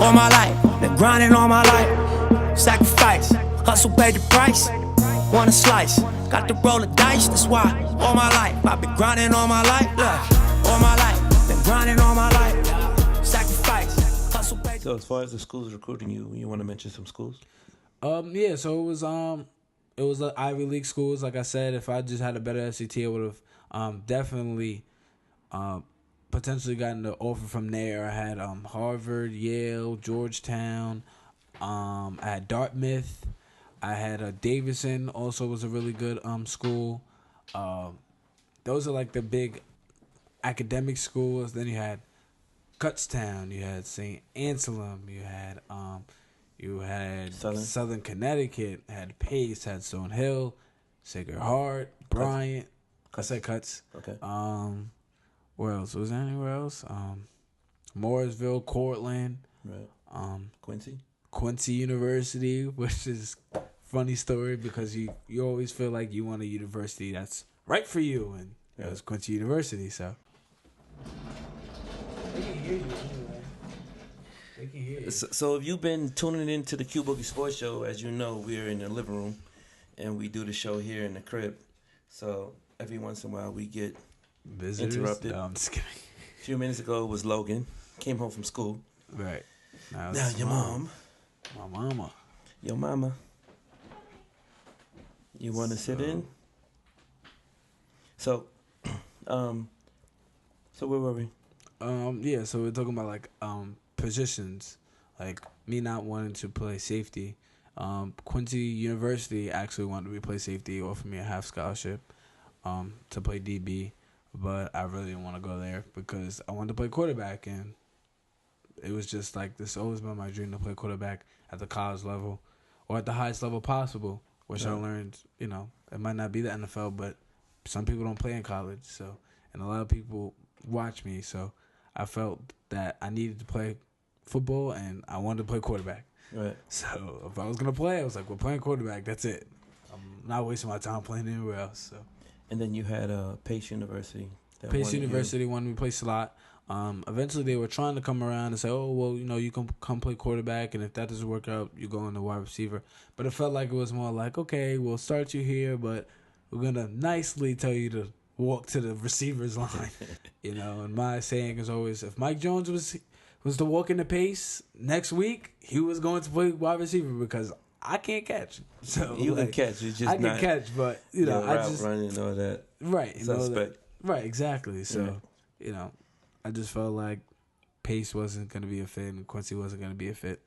all my life, been grinding all my life. Sacrifice, hustle paid the price. Want a slice, got to roll the dice. That's why all my life I've been grinding all my life. Look, all my life, been grinding all my life. Sacrifice, hustle paid. So as far as the schools recruiting you, you want to mention some schools? Yeah, so it was the Ivy League schools. Like I said, if I just had a better SAT, I would have definitely potentially gotten the offer from there. I had Harvard, Yale, Georgetown. I had Dartmouth. I had Davidson. Also was a really good school. Those are like the big academic schools. Then you had Kutztown. You had St. Anselm. You had Southern Connecticut. Had Pace. Had Stone Hill, Sacred Heart, Bryant. I said Cuts. Okay. Where else? Was there anywhere else? Mooresville, Cortland. Right. Quincy University, which is a funny story because you always feel like you want a university that's right for you, and it was Quincy University. So they can hear you anyway. They can hear you. So if you've been tuning into the Q Boogie Sports Show, as you know, we're in the living room, and we do the show here in the crib. So every once in a while we get Visitors? interrupted. No, I'm just kidding. A few minutes ago was Logan. Came home from school. Right. Now your mom. My mama. Your mama. You want to sit in? So, so where were we? Yeah, so we're talking about like positions, like me not wanting to play safety. Quincy University actually wanted me to play safety, offered me a half scholarship to play DB, but I really didn't want to go there because I wanted to play quarterback, and it was just like this always been my dream to play quarterback at the college level or at the highest level possible, which I learned, it might not be the NFL, but some people don't play in college, so, and a lot of people watch me, so I felt that I needed to play football and I wanted to play quarterback. Right. So if I was going to play, I was like, we're playing quarterback, that's it. I'm not wasting my time playing anywhere else. So. And then you had Pace University. Pace University wanted me to play slot. Eventually, they were trying to come around and say, oh, well, you can come play quarterback, and if that doesn't work out, you go into wide receiver. But it felt like it was more like, okay, we'll start you here, but we're going to nicely tell you to walk to the receiver's line. And my saying is always, if Mike Jones was to walk into Pace next week, he was going to play wide receiver because I can't catch. So you can catch. It's just I can catch, but, I just... running and all that. Right. Suspect. Right, exactly. So, I just felt like Pace wasn't going to be a fit and Quincy wasn't going to be a fit.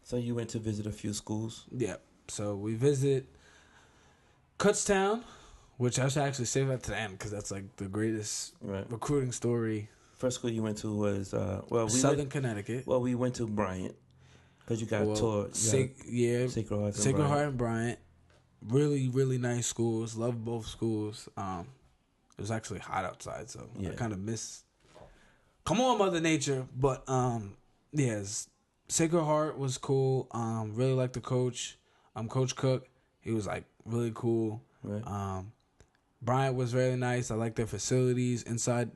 So you went to visit a few schools? Yeah. So we visited Kutztown, which I should actually save that to the end because that's like the greatest recruiting story. First school you went to was Southern Connecticut. Well, we went to Bryant because you got taught. Sacred Heart and Bryant. Really, really nice schools. Love both schools. It was actually hot outside, so I kind of miss. Come on, Mother Nature! But yes, Sacred Heart was cool. Really liked the coach. Coach Cook. He was like really cool. Right. Bryant was really nice. I like their facilities inside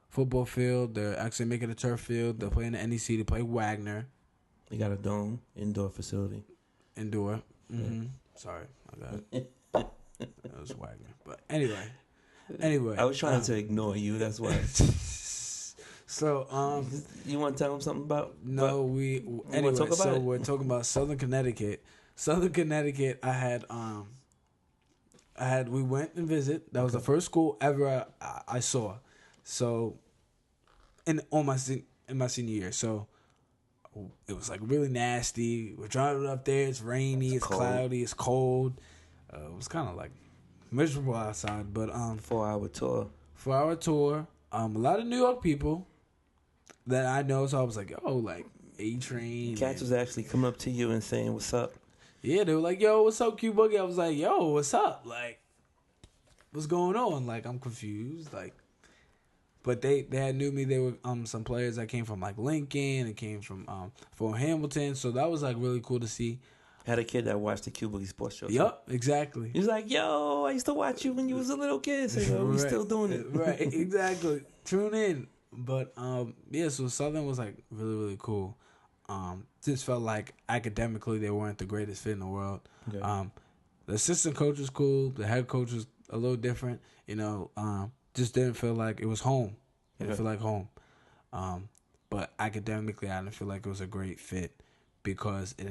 football field. They're actually making a turf field. They're playing the NEC. They play Wagner. They got a dome, indoor facility. Indoor. Mm-hmm. Sorry, I got it. That was Wagner. But anyway. I was trying to ignore you. That's why. So, you want to tell them something about? No, we're talking about Southern Connecticut. Southern Connecticut, we went and visit. That was the first school ever I saw. So, in my senior year. So, it was like really nasty. We're driving up there. It's rainy. It's cloudy. It's cold. It was kind of like miserable outside. But 4-hour tour. 4-hour tour. A lot of New York people that I know. So I was like, oh, like A-Train. Cats was actually coming up to you and saying, "What's up?" Yeah, they were like, "Yo, what's up, Q Boogie?" I was like, "Yo, what's up? Like, what's going on?" Like, I'm confused. Like, but they had knew me. They were some players that came from like Lincoln and came from Fort Hamilton. So that was like really cool to see. Had a kid that watched the Q Boogie Sports Show. Yup, exactly. He was like, "Yo, I used to watch you when you was a little kid." So we still doing it. Right, exactly. Tune in. But yeah, so Southern was like really, really cool. Just felt like academically they weren't the greatest fit in the world. Okay. The assistant coach was cool. The head coach was a little different. Just didn't feel like it was home. It didn't feel like home. But academically, I didn't feel like it was a great fit because it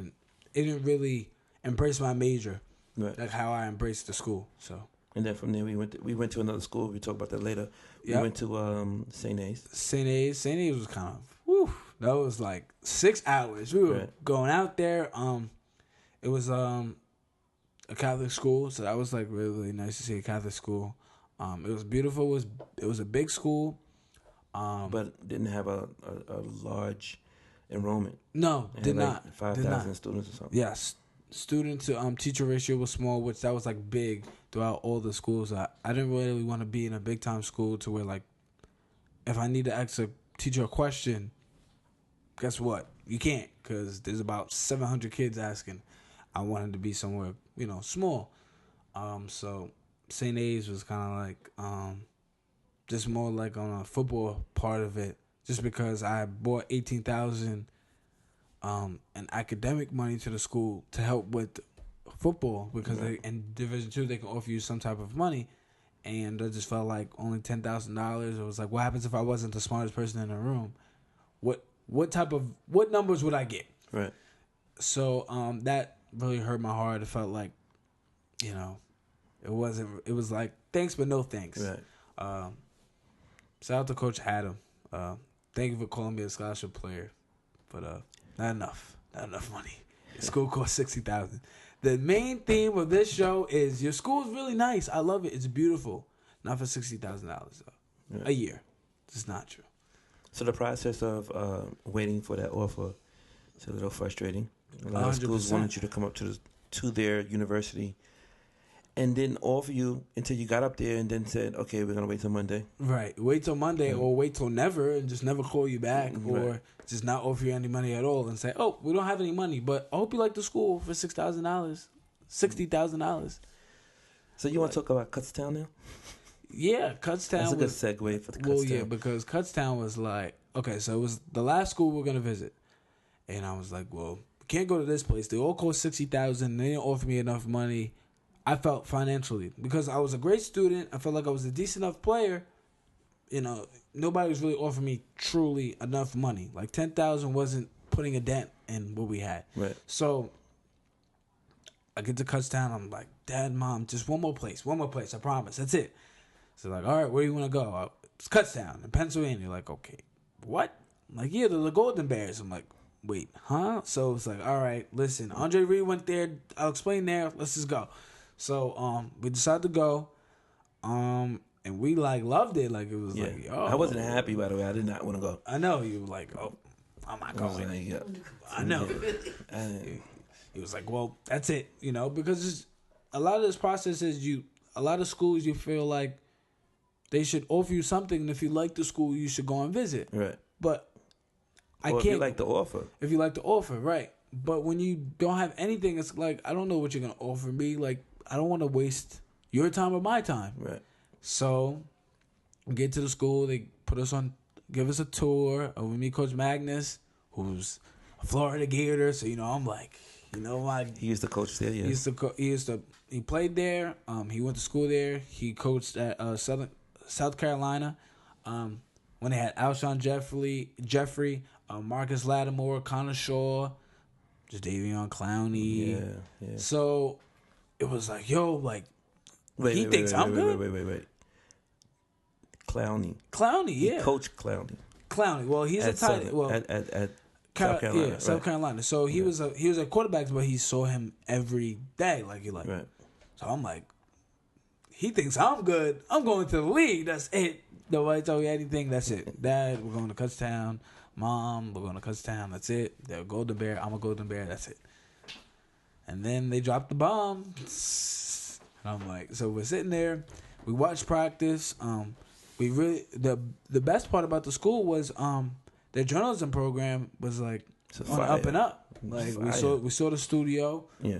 didn't really embrace my major, Right. like how I embraced the school. So. And then from there we went to another school. We talk about that later. We Yep. went to St. A's. St. A's was kind of, whew, that was like 6 hours. We were going out there. It was a Catholic school, so that was like really, really nice to see a Catholic school. It was beautiful. It was a big school. But didn't have a large enrollment. No, It did had not. like 5,000 students or something. Yes, student to teacher ratio was small, which that was like big throughout all the schools. I didn't really want to be in a big time school to where like if I need to ask a teacher a question, guess what? You can't because there's about 700 kids asking. I wanted to be somewhere small. So St. A's was kind of like just more like on a football part of it, just because I bought $18,000 in academic money to the school to help with football because in Division II they can offer you some type of money, and I just felt like only $10,000. It was like, what happens if I wasn't the smartest person in the room? What numbers would I get? Right. So that really hurt my heart. It felt like, it was like thanks but no thanks. Right. Shout out to Coach Adam. Thank you for calling me a scholarship player, but not enough money. Your school costs $60,000. The main theme of this show is your school is really nice. I love it. It's beautiful. Not for $60,000 though. A year. It's not true. So the process of waiting for that offer is a little frustrating. A lot of schools 100%. wanted you to come up to their university and didn't offer you until you got up there and then said, okay, we're going to wait till Monday. Right. Wait till Monday or wait till never and just never call you back or Right. just not offer you any money at all and say, oh, we don't have any money, but I hope you like the school for $6,000, $60,000. So you want to talk about Kutztown now? Yeah, Kutztown That's a good was... segue for the Kutztown. Well, yeah, because Kutztown was like... Okay, so it was the last school we were going to visit. And I was like, well, we can't go to this place. They all cost $60,000. They didn't offer me enough money. I felt financially. Because I was a great student. I felt like I was a decent enough player. Nobody was really offering me truly enough money. Like $10,000 wasn't putting a dent in what we had. Right. So I get to Kutztown. I'm like, Dad, Mom, just one more place, I promise. That's it. So like, all right, where do you want to go? It's Kutztown in Pennsylvania. Like, okay, what? I'm like, yeah, the Golden Bears. I'm like, wait, huh? So it's like, all right, listen, Andre Reed went there. I'll explain there. Let's just go. So we decided to go. And we like loved it. Like it was like, yo. I wasn't happy, by the way. I did not want to go. I know you were like, oh, I'm not I was going. like, yeah. I know. He was like, well, that's it, because it's, a lot of this process is a lot of schools you feel like they should offer you something, and if you like the school, you should go and visit. Right. But I Or can't. if you like the offer. If you like the offer, right. But when you don't have anything, it's like, I don't know what you're going to offer me. Like, I don't want to waste your time or my time. Right. So we get to the school, they give us a tour. We meet Coach Magnus, who's a Florida Gator. So, I'm like, He used to coach there, yeah. He played there. He went to school there. He coached at South Carolina. When they had Alshon Jeffrey, Marcus Lattimore, Connor Shaw, Jadeveon Clowney. Yeah. So it was like, yo, like he Wait, thinks I'm good. Wait. Clowney. Clowney, yeah. He coached Clowney. Clowney. Well, he's a tight end. Well, at South Carolina. Yeah, South Carolina. So he was a quarterback, but he saw him every day. Right. So I'm like, he thinks I'm good. I'm going to the league. That's it. Nobody told me anything. That's it. Dad, we're going to Kutztown. Mom, we're going to Kutztown. That's it. They're a Golden Bear. I'm a Golden Bear. That's it. And then they dropped the bomb. And I'm like, so we're sitting there. We watched practice. We really the best part about the school was their journalism program was like on the up and up. Like we saw the studio. Yeah.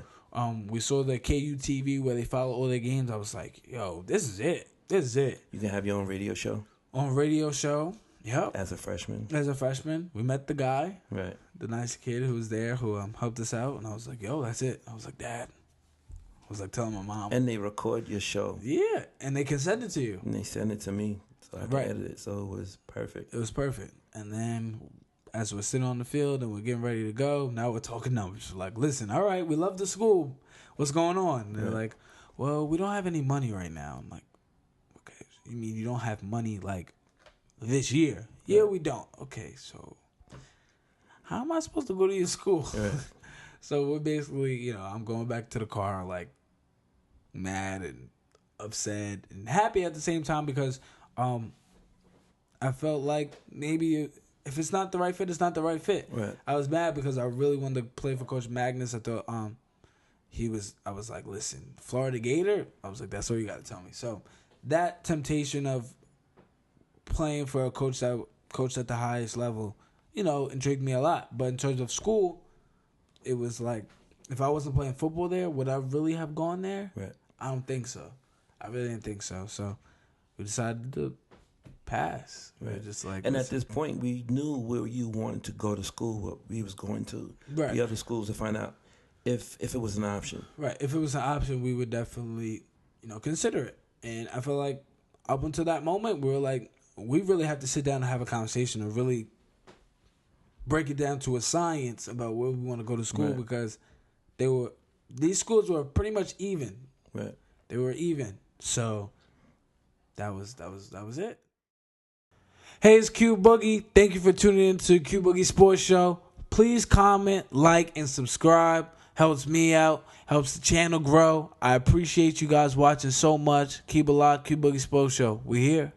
We saw the KU TV where they follow all their games. I was like, yo, this is it. This is it. You can have your own radio show. On radio show. Yep. as a freshman. As a freshman, we met the guy, Right. the nice kid who was there, who helped us out, and I was like, "Yo, that's it." I was like, "Dad," I was like telling my mom, And they record your show. "Yeah," and they can send it to you. And they send it to me so I can Right. edit it. So it was perfect. It was perfect. And then as we're sitting on the field and we're getting ready to go, now we're talking numbers. We're like, listen, all right, we love the school. What's going on? And they're Right. like, well, we don't have any money right now. I'm like, okay, you mean you don't have money like this year? Yeah, we don't. Okay, so how am I supposed to go to your school? Right. So we're basically, I'm going back to the car like mad and upset and happy at the same time because I felt like maybe if it's not the right fit, it's not the right fit. Right. I was mad because I really wanted to play for Coach Magnus. I thought I was like, listen, Florida Gator? I was like, that's all you got to tell me. So that temptation of playing for a coach that coached at the highest level, intrigued me a lot. But in terms of school, it was like, if I wasn't playing football there, would I really have gone there? Right. I don't think so. I really didn't think so. So we decided to pass. We were Right. just like, And at listen. this point, we knew where you wanted to go to school, what we was going to Right. the other schools to find out if it was an option. Right. If it was an option, we would definitely, consider it. And I feel like up until that moment, we were like, we really have to sit down and have a conversation and really break it down to a science about where we want to go to school Right. because these schools were pretty much even. Right. They were even. So that was it. Hey, it's Q Boogie. Thank you for tuning in to Q Boogie Sports Show. Please comment, like, and subscribe. Helps me out. Helps the channel grow. I appreciate you guys watching so much. Keep it locked. Q Boogie Sports Show. We here.